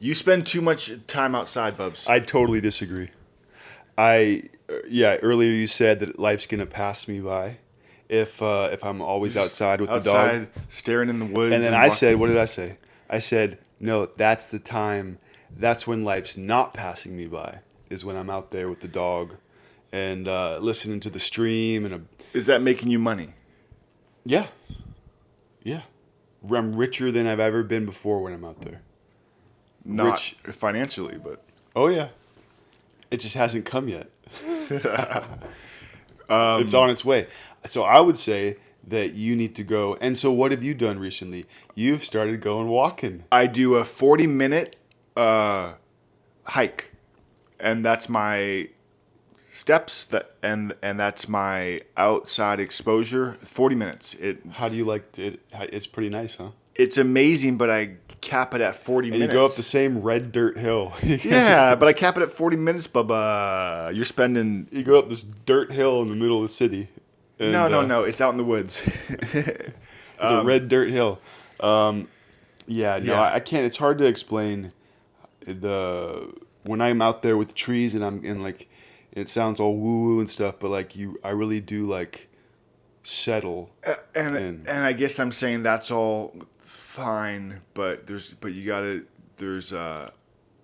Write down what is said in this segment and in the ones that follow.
You spend too much time outside, Bubs. I totally disagree. Earlier you said that life's gonna pass me by if I'm always outside with the dog. Outside, staring in the woods. And then I said, what did I say? I said, no, that's the time. That's when life's not passing me by. Is when I'm out there with the dog, and listening to the stream Is that making you money? Yeah. I'm richer than I've ever been before when I'm out there. Not financially, but Oh yeah. It just hasn't come yet. It's on its way. So I would say that you need to go. And so what have you done recently? You've started going walking. I do a 40-minute hike, and that's my steps and that's my outside exposure. 40 minutes. How do you like it? It's pretty nice, huh? It's amazing, but I cap it at 40 And minutes. you go up the same red dirt hill. Yeah, but I cap it at 40 minutes, Bubba. You're spending... You go up this dirt hill in the middle of the city. And, No. It's out in the woods. It's a red dirt hill. I can't. It's hard to explain when I'm out there with the trees and I'm in like, it sounds all woo woo and stuff, but like I really do like settle. And I guess I'm saying that's all fine, but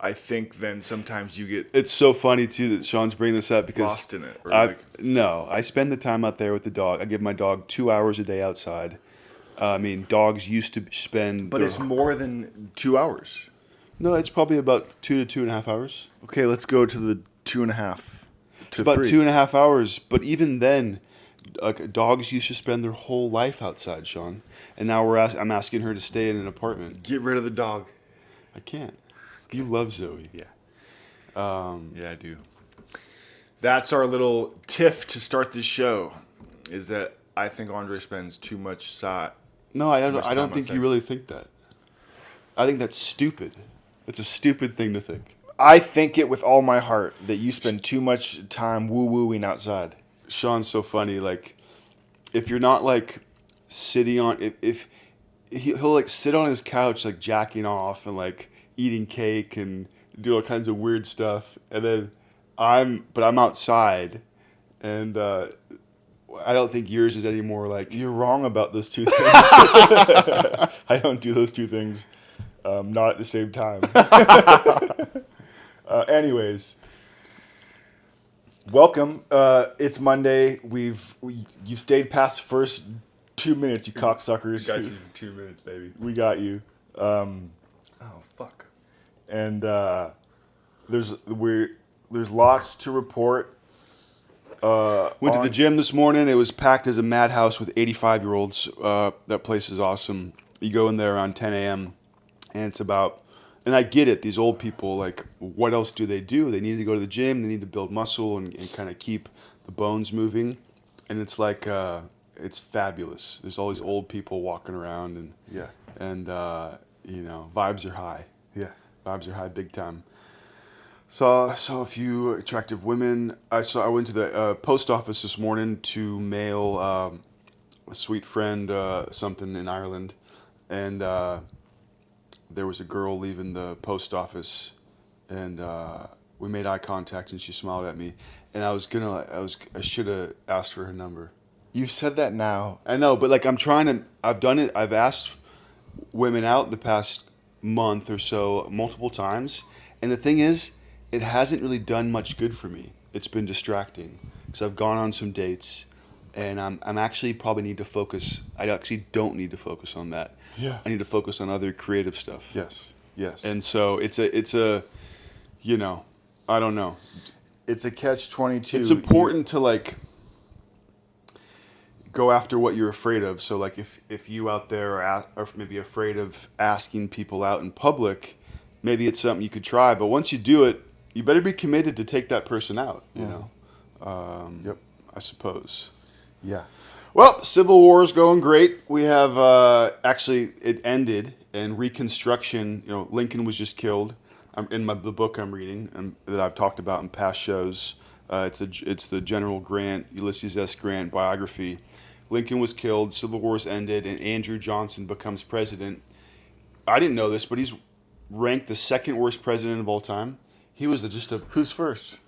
I think then sometimes you get It's so funny too that Sean's bringing this up because lost in it. I spend the time out there with the dog. I give my dog 2 hours a day outside. I mean, dogs used to spend. But it's more than 2 hours. No, it's probably about 2 to 2.5 hours. Okay, let's go to the 2.5 It's about 2.5 hours. But even then, dogs used to spend their whole life outside, Sean. And now I'm asking her to stay in an apartment. Get rid of the dog. I can't. You love Zoe. Yeah. Yeah, I do. That's our little tiff to start this show. Is that I think Andre spends too much time. No, I don't think you really think that. I think that's stupid. It's a stupid thing to think. I think it with all my heart that you spend too much time woo-wooing outside. Sean's so funny. Like, if you're not like sitting on, if he'll like sit on his couch like jacking off and like eating cake and do all kinds of weird stuff, and then I'm outside, and I don't think yours is any more like. You're wrong about those two things. I don't do those two things, not at the same time. Anyways, welcome. It's Monday. You stayed past the first 2 minutes, you cocksuckers. Got you for 2 minutes, baby. We got you. Oh fuck. And there's lots to report. Went to the gym this morning. It was packed as a madhouse with 85-year-olds. That place is awesome. You go in there around 10 a.m. and it's about, and I get it, these old people, like, what else do? They need to go to the gym. They need to build muscle and kind of keep the bones moving. And it's like, it's fabulous. There's all these old people walking around and vibes are high. Yeah. Vibes are high big time. Saw a few attractive women. I went to the post office this morning to mail a sweet friend something in Ireland, and there was a girl leaving the post office, and we made eye contact, and she smiled at me, and I should have asked for her number. You've said that now. I know, but like I've done it. I've asked women out the past month or so multiple times, and the thing is, it hasn't really done much good for me. It's been distracting because I've gone on some dates, and I'm actually probably need to focus. I actually don't need to focus on that. Yeah. I need to focus on other creative stuff. Yes. And so it's a, I don't know. It's a catch-22. It's important to like go after what you're afraid of. So like if you out there are maybe afraid of asking people out in public, maybe it's something you could try. But once you do it, you better be committed to take that person out, you know. Yep. I suppose. Yeah. Well, Civil War is going great. We have actually it ended, and Reconstruction. Lincoln was just killed. In the book I'm reading and that I've talked about in past shows. It's the General Grant, Ulysses S. Grant biography. Lincoln was killed. Civil War's ended, and Andrew Johnson becomes president. I didn't know this, but he's ranked the second worst president of all time. He was Who's first?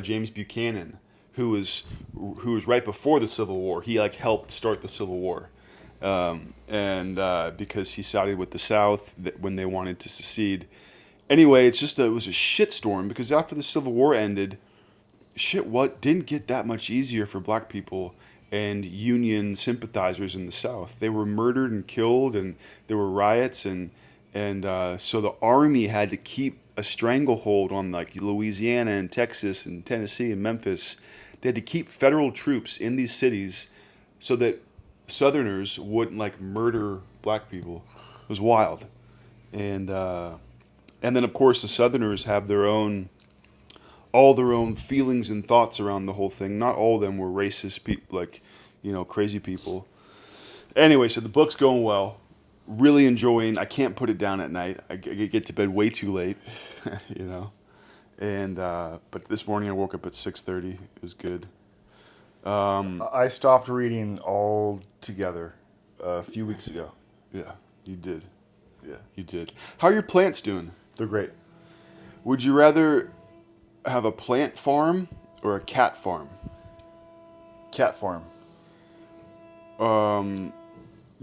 James Buchanan, who was right before the Civil War. He like helped start the Civil War, and because he sided with the South when they wanted to secede. Anyway, it was a shitstorm because after the Civil War ended, what didn't get that much easier for black people and Union sympathizers in the South. They were murdered and killed, and there were riots, and so the army had to keep a stranglehold on like Louisiana and Texas and Tennessee and Memphis. They had to keep federal troops in these cities so that Southerners wouldn't like murder black people. It was wild, and then of course the Southerners have all their own feelings and thoughts around the whole thing. Not all of them were racist people, like, crazy people. Anyway, so the book's going well. Really enjoying. I can't put it down at night. I get to bed way too late, And but this morning I woke up at 6:30. It was good. I stopped reading altogether a few weeks ago. Yeah, you did. Yeah, You did. How are your plants doing? they're great. Would you rather have a plant farm or a cat farm? Cat farm.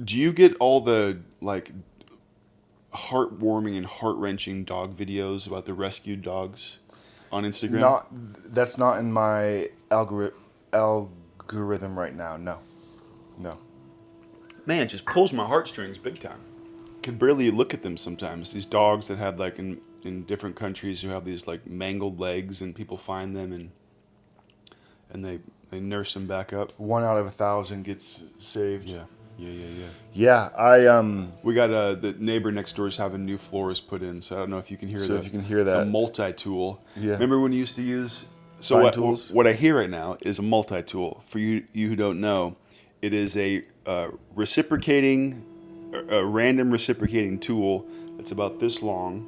Do you get all the like heartwarming and heart-wrenching dog videos about the rescued dogs on Instagram? That's not in my algorithm right now. No. Man, it just pulls my heartstrings big time. Can barely look at them sometimes. These dogs that have like in different countries who have these like mangled legs, and people find them and they nurse them back up. 1 out of 1,000 gets saved. Yeah. Yeah, We got the neighbor next door is having new floors put in, so I don't know if you can hear So if you can hear that. a multi-tool. Yeah. Remember when you used to use Fine tools? What I hear right now is a multi-tool. For you who don't know, it is a random reciprocating tool that's about this long.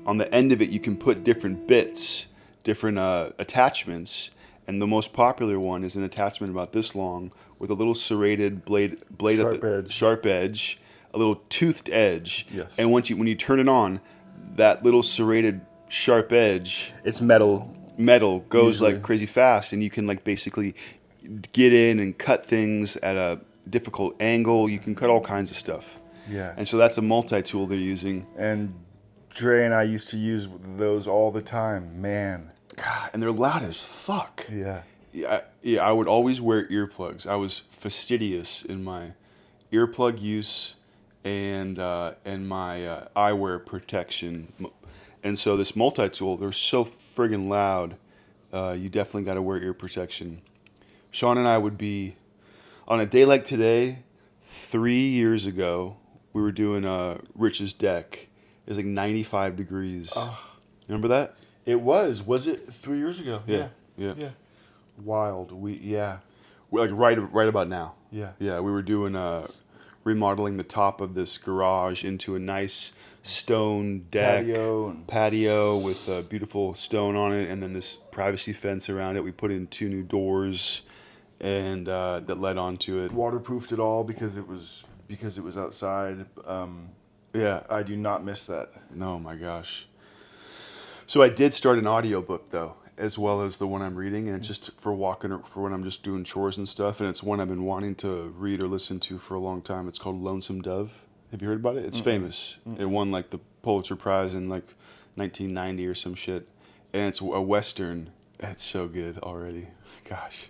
On the end of it, you can put different bits, different attachments, and the most popular one is an attachment about this long with a little serrated blade sharp edge, a little toothed edge. Yes. And when you turn it on, that little serrated sharp edge, it's metal. goes Usually. like crazy fast, and you can like basically get in and cut things at a difficult angle. You can cut all kinds of stuff. Yeah. And so that's a multi-tool they're using. And Dre and I used to use those all the time. Man. God, and they're loud as fuck. Yeah. Yeah, I would always wear earplugs. I was fastidious in my earplug use and my eyewear protection. And so this multi-tool, they're so friggin' loud. You definitely got to wear ear protection. Sean and I would be, on a day like today, 3 years ago, we were doing Rich's deck. It was like 95 degrees. Oh. Remember that? It was. Was it 3 years ago? Yeah. Wild. We're like right about now. Yeah. Yeah, we were doing remodeling the top of this garage into a nice stone deck patio with a beautiful stone on it, and then this privacy fence around it. We put in 2 new doors, and that led onto it. Waterproofed it all because it was outside. Yeah. I do not miss that. No, my gosh. So I did start an audiobook though, as well as the one I'm reading, and it's just for walking or for when I'm just doing chores and stuff, and it's one I've been wanting to read or listen to for a long time. It's called Lonesome Dove. Have you heard about it? It's famous. It won like the Pulitzer Prize in like 1990 or some shit, and it's a Western. It's so good already. Gosh,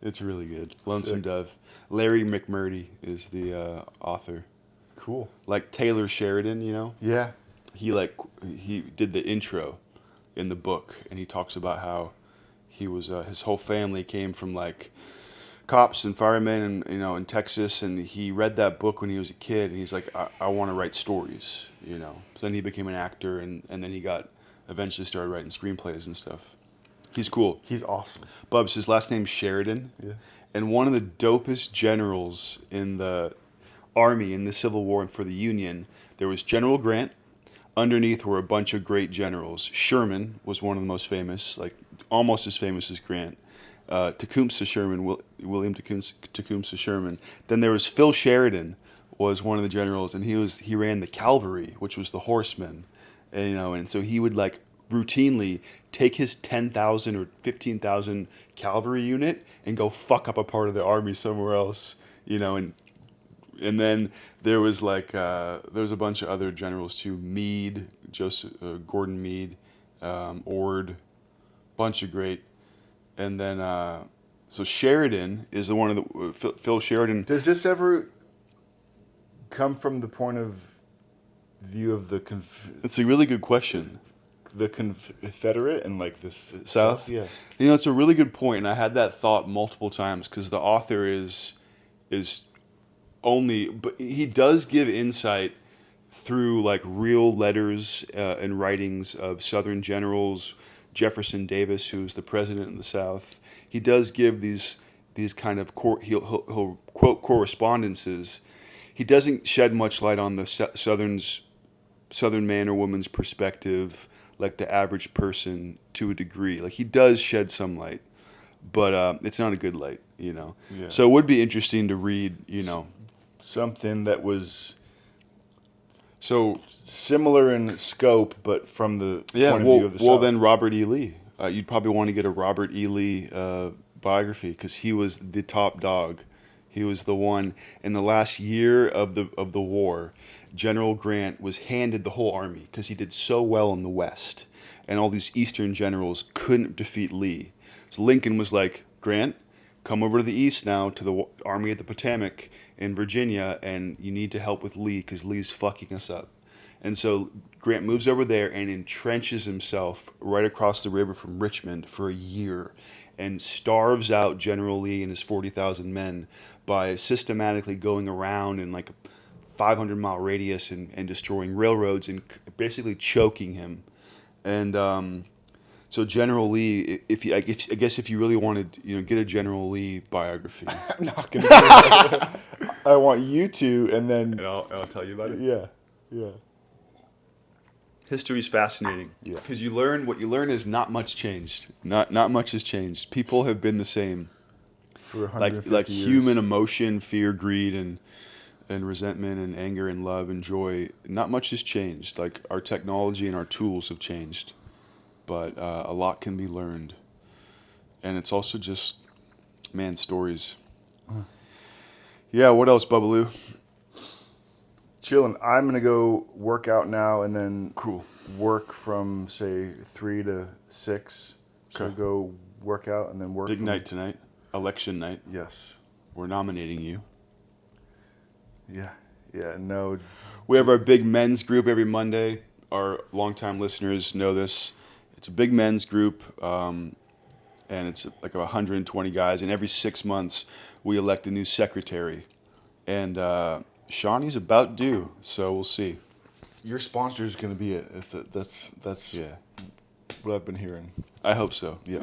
it's really good. Lonesome Sick. Dove. Larry McMurdy is the author. Cool. Like Taylor Sheridan, Yeah. he did the intro in the book, and he talks about how he was his whole family came from like cops and firemen and in Texas, and he read that book when he was a kid, and he's like, I want to write stories, so then he became an actor, and then he eventually started writing screenplays and stuff. He's cool. He's awesome. Bubs, his last name's Sheridan. Yeah. And one of the dopest generals in the Army in the Civil War and for the Union, there was General Grant. Underneath were a bunch of great generals. Sherman was one of the most famous, like almost as famous as Grant. Tecumseh Sherman, William Tecumseh Sherman. Then there was Phil Sheridan, was one of the generals, and he ran the cavalry, which was the horsemen, and and so he would like routinely take his 10,000 or 15,000 cavalry unit and go fuck up a part of the army somewhere else, and then there was there was a bunch of other generals too, Meade, Gordon Meade, Ord, bunch of great, and then so Sheridan is the one of the Phil Sheridan. Does this ever come from the point of view of the It's a really good question. the Confederate and like the South? Yeah. It's a really good point, and I had that thought multiple times because the author is only, but he does give insight through like real letters and writings of Southern generals. Jefferson Davis, who's the president of the South, he does give these kind of he'll quote correspondences. He doesn't shed much light on the Southern man or woman's perspective, like the average person, to a degree. Like he does shed some light, but it's not a good light, Yeah. So it would be interesting to read, Something that was So similar in scope, but from the yeah, point of view of the well South. then Robert E. Lee. You'd probably want to get a Robert E. Lee biography because he was the top dog. He was the one in the last year of the war. General Grant was handed the whole army because he did so well in the West, and all these Eastern generals couldn't defeat Lee. So Lincoln was like, Grant, come over to the East now to the Army of the Potomac in Virginia, and you need to help with Lee because Lee's fucking us up. And so Grant moves over there and entrenches himself right across the river from Richmond for a year and starves out General Lee and his 40,000 men by systematically going around in like a 500-mile radius and destroying railroads and basically choking him. And so General Lee, I guess if you really wanted, get a General Lee biography. I'm not gonna do that. I want you to, and then And I'll tell you about it. yeah. History's fascinating. Yeah. Because what you learn is not much changed. Not much has changed. People have been the same. For 150 Like years. human emotion, fear, greed, and resentment and anger and love and joy. Not much has changed. Like our technology and our tools have changed, but a lot can be learned. And it's also just, man, stories. Yeah. What else, Bubbaloo? Chilling. I'm gonna go work out now, and then Cool. work from say 3 to 6. So Okay. go work out and then work. Big from, night tonight. Election night. Yes. We're nominating you. Yeah. Yeah. No. We have our big men's group every Monday. Our longtime listeners know this. It's a big men's group, and it's like 120 guys. And every 6 months, we elect a new secretary. And Shawnee's about due, so we'll see. Your sponsor is gonna be it. If that's Yeah, what I've been hearing. I hope so. Yeah.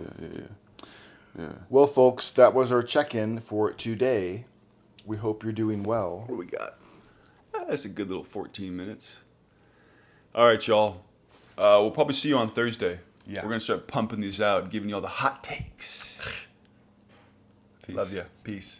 Yeah. Well, folks, that was our check-in for today. We hope you're doing well. What do we got? That's a good little 14 minutes. All right, y'all. We'll probably see you on Thursday. Yeah. We're going to start pumping these out, giving you all the hot takes. Peace. Love you. Peace.